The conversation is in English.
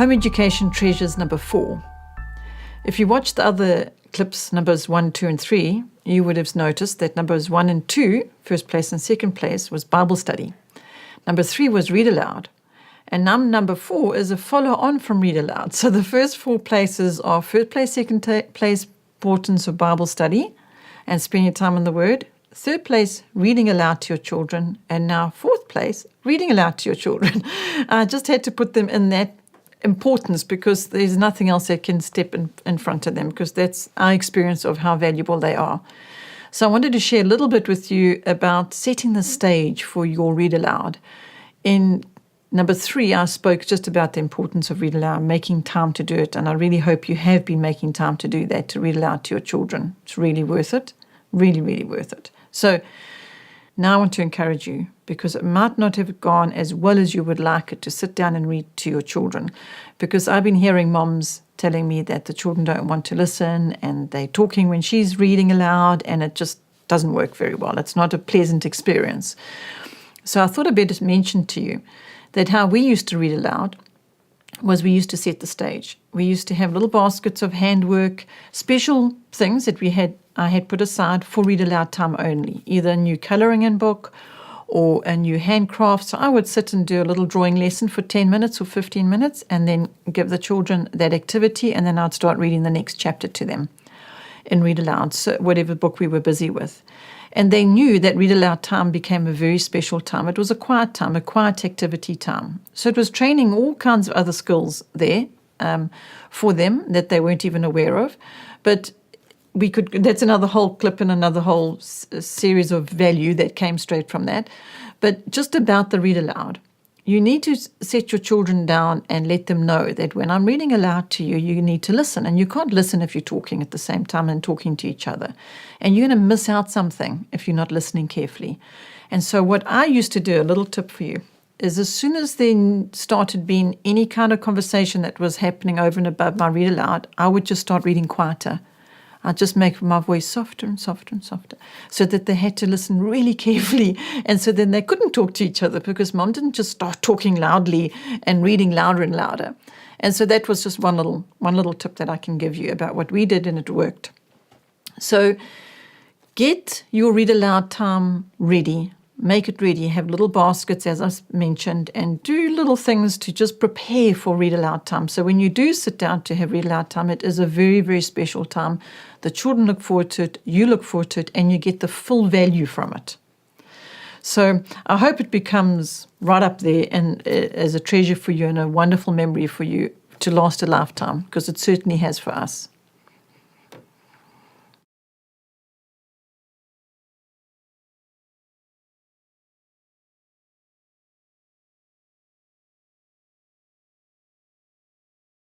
Home Education Treasures number 4. If you watched the other clips, numbers 1, 2, and 3, you would have noticed that numbers 1 and 2, first place and second place, was Bible study. Number 3 was read aloud. And number 4 is a follow-on from read aloud. So the first 4 places are first place, second place, importance of Bible study and spending time in the Word. Third place, reading aloud to your children. And now fourth place, reading aloud to your children. I just had to put them in that importance because there's nothing else that can step in front of them, because that's our experience of how valuable they are. So I wanted to share a little bit with you about setting the stage for your read aloud. In number 3, I spoke just about the importance of read aloud, making time to do it, and I really hope you have been making time to do that, to read aloud to your children. It's really worth it, really, really worth it. So now I want to encourage you, because it might not have gone as well as you would like it, to sit down and read to your children. Because I've been hearing moms telling me that the children don't want to listen and they're talking when she's reading aloud, and it just doesn't work very well. It's not a pleasant experience. So I thought I'd better mention to you that how we used to read aloud was we used to set the stage. We used to have little baskets of handwork, special things that I had put aside for read aloud time only, either a new colouring in book or a new handcraft. So I would sit and do a little drawing lesson for 10 minutes or 15 minutes and then give the children that activity, and then I'd start reading the next chapter to them in read aloud, so whatever book we were busy with. And they knew that read aloud time became a very special time. It was a quiet time, a quiet activity time. So it was training all kinds of other skills there for them that they weren't even aware of. But that's another whole clip and another whole series of value that came straight from that. But just about the read aloud, you need to set your children down and let them know that when I'm reading aloud to you, you need to listen. And you can't listen if you're talking at the same time and talking to each other. And you're going to miss out something if you're not listening carefully. And so what I used to do, a little tip for you, is as soon as there started being any kind of conversation that was happening over and above my read aloud, I would just start reading quieter. I'd just make my voice softer and softer and softer, so that they had to listen really carefully. And so then they couldn't talk to each other, because Mom didn't just start talking loudly and reading louder and louder. And so that was just one little tip that I can give you about what we did, and it worked. So get your read aloud time ready. Make it ready. Have little baskets, as I mentioned, and do little things to just prepare for read aloud time. So when you do sit down to have read aloud time, it is a very, very special time. The children look forward to it, you look forward to it, and you get the full value from it. So I hope it becomes right up there and as a treasure for you and a wonderful memory for you to last a lifetime, because it certainly has for us.